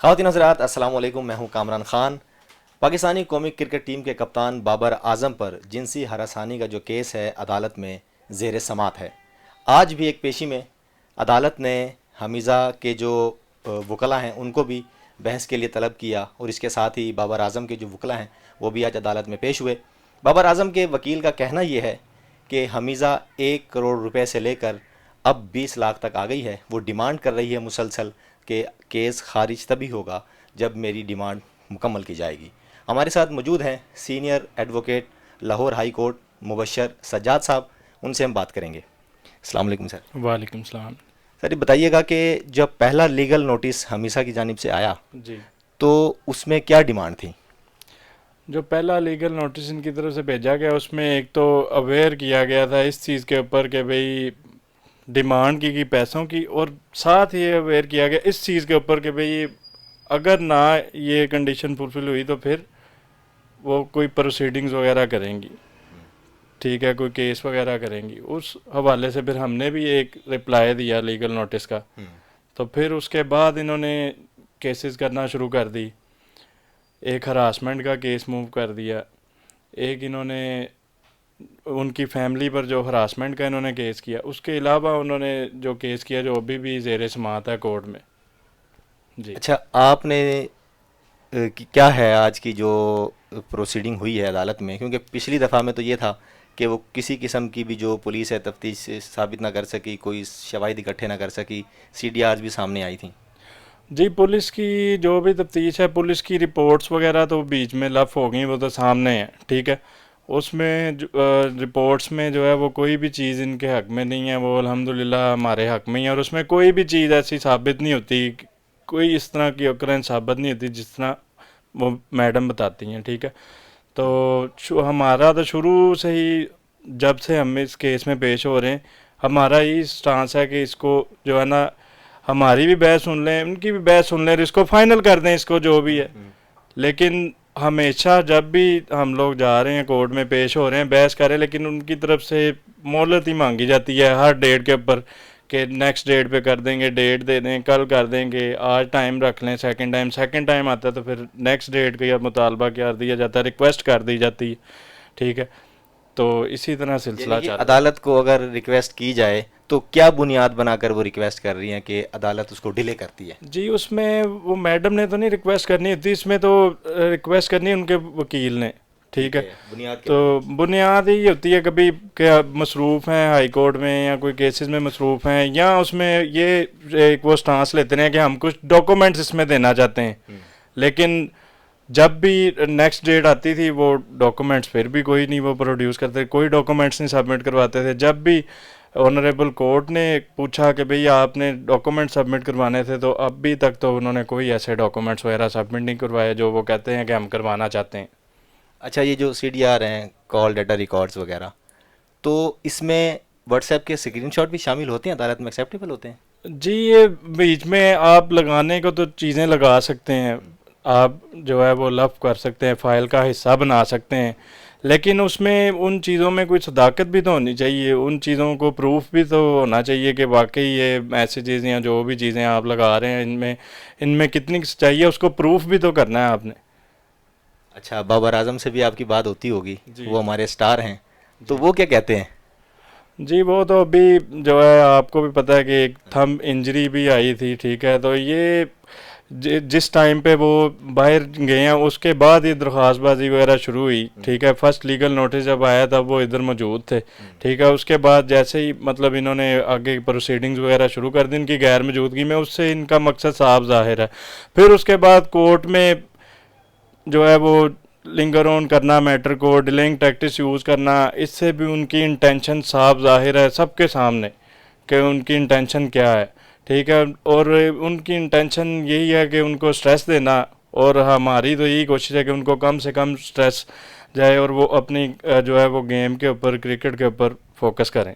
خواتین حضرات السلام علیکم، میں ہوں کامران خان۔ پاکستانی قومی کرکٹ ٹیم کے کپتان بابر اعظم پر جنسی ہراسانی کا جو کیس ہے عدالت میں زیر سماعت ہے۔ آج بھی ایک پیشی میں عدالت نے حمیزہ کے جو وکلاء ہیں ان کو بھی بحث کے لیے طلب کیا، اور اس کے ساتھ ہی بابر اعظم کے جو وکلاء ہیں وہ بھی آج عدالت میں پیش ہوئے۔ بابر اعظم کے وکیل کا کہنا یہ ہے کہ حمیزہ 1 کروڑ روپے سے لے کر اب 20 لاکھ تک آ گئی ہے۔ وہ ڈیمانڈ کر رہی ہے مسلسل کہ کیس خارج تبھی ہوگا جب میری ڈیمانڈ مکمل کی جائے گی۔ ہمارے ساتھ موجود ہیں senior advocate Lahore high court Mubashir Sajjad صاحب، ان سے ہم بات کریں گے۔ السلام علیکم سر۔ وعلیکم السلام۔ سر یہ بتائیے گا کہ جب پہلا لیگل نوٹس حمیزہ کی جانب سے آیا جی، تو اس میں کیا ڈیمانڈ تھی؟ جو پہلا لیگل نوٹس ان کی طرف سے بھیجا گیا اس میں ایک تو اویئر کیا گیا تھا اس چیز کے اوپر کہ بھئی ڈیمانڈ کی پیسوں کی، اور ساتھ یہ اویئر کیا گیا اس چیز کے اوپر کہ بھئی اگر نہ یہ کنڈیشن فلفل ہوئی تو پھر وہ کوئی پروسیڈنگز وغیرہ کریں گی، ٹھیک ہے، کوئی کیس وغیرہ کریں گی۔ اس حوالے سے پھر ہم نے بھی ایک رپلائی دیا لیگل نوٹس کا، تو پھر اس کے بعد انہوں نے کیسز کرنا شروع کر دی۔ ایک ہراسمنٹ کا کیس موو کر دیا، ایک انہوں نے ان کی فیملی پر جو ہراسمنٹ کا انہوں نے کیس کیا، اس کے علاوہ انہوں نے جو کیس کیا جو ابھی بھی زیر سماعت ہے کورٹ میں۔ جی اچھا، آپ نے کیا ہے آج کی جو پروسیڈنگ ہوئی ہے عدالت میں؟ کیونکہ پچھلی دفعہ میں تو یہ تھا کہ وہ کسی قسم کی بھی جو پولیس ہے تفتیش سے ثابت نہ کر سکی، کوئی شواہد اکٹھے نہ کر سکی، سی ڈی آرز بھی سامنے آئی تھیں۔ جی، پولیس کی جو بھی تفتیش ہے، پولیس کی رپورٹس وغیرہ تو بیچ میں لف ہو گئیں، وہ تو سامنے ہیں، ٹھیک ہے۔ اس میں رپورٹس میں جو ہے وہ کوئی بھی چیز ان کے حق میں نہیں ہے، وہ الحمدللہ ہمارے حق میں ہی ہے، اور اس میں کوئی بھی چیز ایسی ثابت نہیں ہوتی، کوئی اس طرح کی اوکرنس ثابت نہیں ہوتی جس طرح وہ میڈم بتاتی ہیں، ٹھیک ہے۔ تو ہمارا تو شروع سے ہی جب سے ہم اس کیس میں پیش ہو رہے ہیں، ہمارا یہی سٹانس ہے کہ اس کو جو ہے نا ہماری بھی بحث سن لیں، ان کی بھی بحث سن لیں، اور اس کو فائنل کر دیں، اس کو جو بھی ہے۔ لیکن ہمیشہ جب بھی ہم لوگ جا رہے ہیں کورٹ میں پیش ہو رہے ہیں بحث کریں، لیکن ان کی طرف سے مہلت ہی مانگی جاتی ہے ہر ڈیٹ کے اوپر کہ نیکسٹ ڈیٹ پہ کر دیں گے، ڈیٹ دے دیں، کل کر دیں گے، آج ٹائم رکھ لیں، سیکنڈ ٹائم آتا ہے تو پھر نیکسٹ ڈیٹ کا مطالبہ کر دیا جاتا ہے، ریکویسٹ کر دی جاتی ہے، ٹھیک ہے۔ تو اسی طرح سلسلہ یعنی کہ چل رہا ہے۔ عدالت کو اگر ریکویسٹ کی جائے تو کیا بنیاد بنا کر وہ ریکویسٹ کر رہی ہیں کہ عدالت اس کو ڈیلے کرتی ہے؟ جی، اس میں وہ میڈم نے تو نہیں ریکویسٹ کرنی ہوتی، اس میں تو ریکویسٹ کرنی ہے ان کے وکیل نے، ٹھیک ہے۔ بنیاد کیا تو بنیاد ہی ہوتی ہے کبھی کہ مصروف ہیں ہائی کورٹ میں یا کوئی کیسز میں مصروف ہیں، یا اس میں یہ ایک وہ سٹانس لیتے ہیں کہ ہم کچھ ڈاکومنٹس اس میں دینا چاہتے ہیں، لیکن جب بھی نیکسٹ ڈیٹ آتی تھی وہ ڈاکومنٹس پھر بھی کوئی نہیں وہ پروڈیوس کرتے، کوئی ڈاکومنٹس نہیں سبمٹ کرواتے تھے۔ جب بھی آنریبل کورٹ نے پوچھا کہ بھئی آپ نے ڈاکومنٹ سبمٹ کروانے تھے، تو اب بھی تک تو انہوں نے کوئی ایسے ڈاکومنٹس وغیرہ سبمٹ نہیں کروائے جو وہ کہتے ہیں کہ ہم کروانا چاہتے ہیں۔ اچھا، یہ جو سی ڈی آر ہیں، کال ڈیٹا ریکارڈز وغیرہ، تو اس میں واٹس ایپ کے اسکرین شاٹ بھی شامل ہوتے ہیں، عدالت میں ایکسیپٹیبل ہوتے ہیں؟ جی، یہ بیچ میں آپ لگانے کو تو چیزیں لگا سکتے ہیں، آپ جو ہے وہ لف کر سکتے ہیں، فائل کا حصہ بنا سکتے ہیں، لیکن اس میں ان چیزوں میں کوئی صداقت بھی تو ہونی چاہیے، ان چیزوں کو پروف بھی تو ہونا چاہیے کہ واقعی یہ میسیجز یا جو بھی چیزیں آپ لگا رہے ہیں ان میں کتنی سچائی ہے، اس کو پروف بھی تو کرنا ہے آپ نے۔ اچھا، بابر اعظم سے بھی آپ کی بات ہوتی ہوگی، جی وہ ہمارے سٹار ہیں، تو وہ کیا کہتے ہیں؟ جی، وہ تو ابھی جو ہے آپ کو بھی پتہ ہے کہ ایک تھم انجری بھی آئی تھی، ٹھیک ہے۔ تو یہ جس ٹائم پہ وہ باہر گئے ہیں اس کے بعد یہ درخواست بازی وغیرہ شروع ہوئی، ٹھیک ہے۔ فرسٹ لیگل نوٹس جب آیا تب وہ ادھر موجود تھے، ٹھیک ہے۔ اس کے بعد جیسے ہی مطلب انہوں نے آگے پروسیڈنگز وغیرہ شروع کر دی ان کی غیر موجودگی میں، اس سے ان کا مقصد صاف ظاہر ہے۔ پھر اس کے بعد کورٹ میں جو ہے وہ لنگر آن کرنا میٹر کو، ڈیلنگ ٹیکٹس یوز کرنا، اس سے بھی ان کی انٹینشن صاف ظاہر ہے سب کے سامنے کہ ان کی انٹینشن کیا ہے، ٹھیک ہے۔ اور ان کی انٹینشن یہی ہے کہ ان کو سٹریس دینا، اور ہماری تو یہی کوشش ہے کہ ان کو کم سے کم سٹریس جائے اور وہ اپنی جو ہے وہ گیم کے اوپر، کرکٹ کے اوپر فوکس کریں۔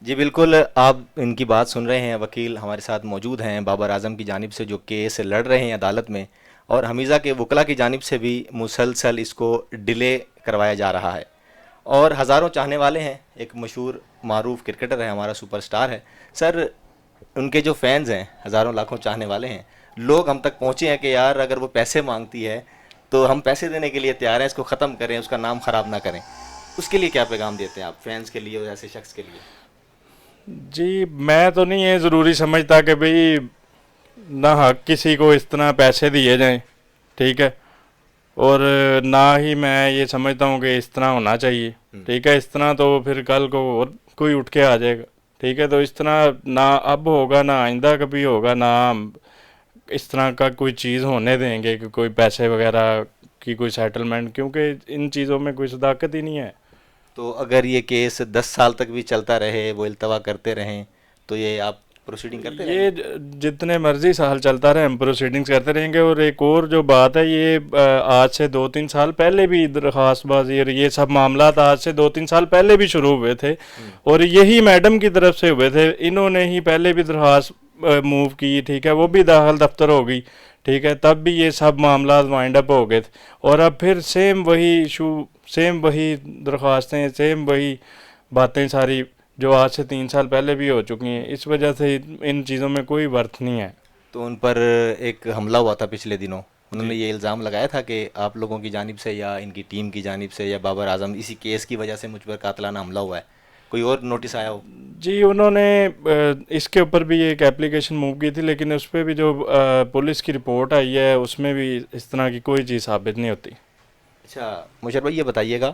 جی بالکل، آپ ان کی بات سن رہے ہیں، وکیل ہمارے ساتھ موجود ہیں بابر اعظم کی جانب سے جو کیس لڑ رہے ہیں عدالت میں، اور حمیزہ کے وکلاء کی جانب سے بھی مسلسل اس کو ڈیلے کروایا جا رہا ہے، اور ہزاروں چاہنے والے ہیں۔ ایک مشہور معروف کرکٹر ہے، ہمارا سپر سٹار ہے سر، ان کے جو فینز ہیں ہزاروں لاکھوں چاہنے والے ہیں، لوگ ہم تک پہنچے ہیں کہ یار اگر وہ پیسے مانگتی ہے تو ہم پیسے دینے کے لیے تیار ہیں, اس کو ختم کریں, اس کا نام خراب نہ کریں. اس کے لیے کیا پیغام دیتے ہیں آپ فینس کے لیے اور ایسے شخص کے لیے؟ جی میں تو نہیں یہ ضروری سمجھتا کہ بھئی نہ حق کسی کو اس طرح پیسے دیے جائیں, ٹھیک ہے, اور نہ ہی میں یہ سمجھتا ہوں کہ اس طرح ہونا چاہیے, ٹھیک ہے. اس طرح تو پھر کل کو اور کوئی اٹھ کے آ جائے گا, ٹھیک ہے. تو اس طرح نہ اب ہوگا نہ آئندہ کبھی ہوگا, نہ ہم اس طرح کا کوئی چیز ہونے دیں گے کہ کوئی پیسے وغیرہ کی کوئی سیٹلمنٹ, کیونکہ ان چیزوں میں کوئی صداقت ہی نہیں ہے. تو اگر یہ کیس 10 سال تک بھی چلتا رہے, وہ التوا کرتے رہیں, تو یہ آپ پروسیڈنگ کرتے رہیں یہ گے؟ جتنے مرضی سال چلتا رہے ہم پروسیڈنگز کرتے رہیں گے. اور ایک اور جو بات ہے, یہ آج سے 2-3 سال پہلے بھی درخواست بازی اور یہ سب معاملات آج سے 2-3 سال پہلے بھی شروع ہوئے تھے, اور یہی میڈم کی طرف سے ہوئے تھے. انہوں نے ہی پہلے بھی درخواست موو کی, ٹھیک ہے, وہ بھی داخل دفتر ہو گئی, ٹھیک ہے, تب بھی یہ سب معاملات وائنڈ اپ ہو گئے تھے. اور اب پھر سیم وہی ایشو, سیم وہی درخواستیں, سیم وہی باتیں ساری جو آج سے 3 سال پہلے بھی ہو چکی ہیں. اس وجہ سے ان چیزوں میں کوئی ورتھ نہیں ہے. تو ان پر ایک حملہ ہوا تھا پچھلے دنوں, انہوں نے یہ الزام لگایا تھا کہ آپ لوگوں کی جانب سے یا ان کی ٹیم کی جانب سے یا بابر اعظم اسی کیس کی وجہ سے مجھ پر قاتلانہ حملہ ہوا ہے. کوئی اور نوٹس آیا ہو؟ جی انہوں نے اس کے اوپر بھی ایک اپلیکیشن موو کی تھی, لیکن اس پہ بھی جو پولیس کی رپورٹ آئی ہے اس میں بھی اس طرح کی کوئی چیز ثابت نہیں ہوتی. اچھا مشر بھائی, یہ بتائیے گا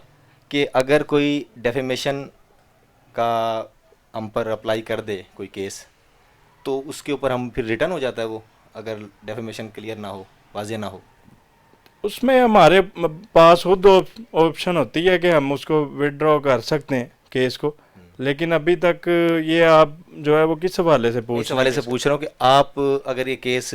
کہ اگر کوئی ڈیفیمیشن کا ہم پر اپلائی کر دے کوئی کیس, تو اس کے اوپر ہم پھر ریٹرن ہو جاتا ہے وہ, اگر ڈیفیمیشن کلیئر نہ ہو, واضح نہ ہو؟ اس میں ہمارے پاس خود آپشن ہوتی ہے کہ ہم اس کو وڈرا کر سکتے ہیں کیس کو, لیکن ابھی تک یہ آپ جو ہے وہ کس حوالے سے اس پوچھ رہے حوالے ہیں؟ سے پوچھ رہا ہوں کہ آپ اگر یہ کیس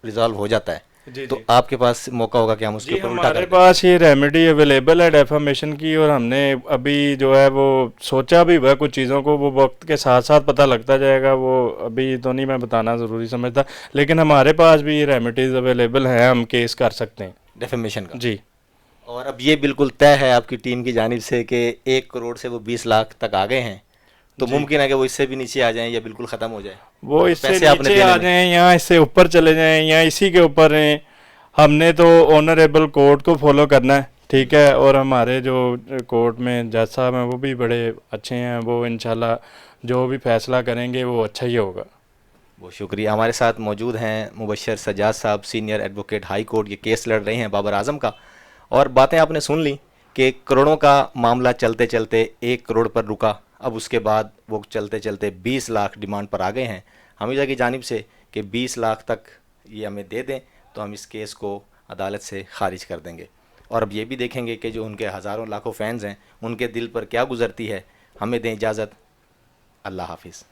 ریزالو ہو جاتا ہے جی تو جی آپ کے پاس موقع ہوگا کہ ہم اس کے جی اوپر الٹا ہمارے کر دیں. پاس یہ ریمیڈی اویلیبل ہے ڈیفامیشن کی, اور ہم نے ابھی جو ہے وہ سوچا بھی ہوا ہے کچھ چیزوں کو, وہ وقت کے ساتھ ساتھ پتہ لگتا جائے گا, وہ ابھی تو نہیں میں بتانا ضروری سمجھتا, لیکن ہمارے پاس بھی یہ ریمیڈیز اویلیبل ہیں, ہم کیس کر سکتے ہیں. ڈیفیمیشن کا. جی اور اب یہ بالکل طے ہے آپ کی ٹیم کی جانب سے کہ 1 کروڑ سے وہ 20 لاکھ تک آ گئے ہیں, تو جی ممکن ہے کہ وہ اس سے بھی نیچے آ جائیں یا بالکل ختم ہو جائے, وہ اس سے پیسے آپ نے نیچے دینے آ میں. جائیں یا اس سے اوپر چلے جائیں یا اسی کے اوپر رہیں, ہم نے تو آنریبل کورٹ کو فالو کرنا ہے, ٹھیک ہے. اور ہمارے جو کورٹ میں جج صاحب ہیں وہ بھی بڑے اچھے ہیں, وہ انشاءاللہ جو بھی فیصلہ کریں گے وہ اچھا ہی ہوگا. بہت شکریہ. ہمارے ساتھ موجود ہیں مبشر سجاد صاحب, سینئر ایڈوکیٹ ہائی کورٹ, یہ کیس لڑ رہے ہیں بابر اعظم کا, اور باتیں آپ نے سن لیں کہ کروڑوں کا معاملہ چلتے چلتے 1 کروڑ پر رکا, اب اس کے بعد وہ چلتے چلتے 20 لاکھ ڈیمانڈ پر آ گئے ہیں حمیدہ کی جانب سے کہ 20 لاکھ تک یہ ہمیں دے دیں تو ہم اس کیس کو عدالت سے خارج کر دیں گے. اور اب یہ بھی دیکھیں گے کہ جو ان کے ہزاروں لاکھوں فینز ہیں ان کے دل پر کیا گزرتی ہے. ہمیں دیں اجازت, اللہ حافظ.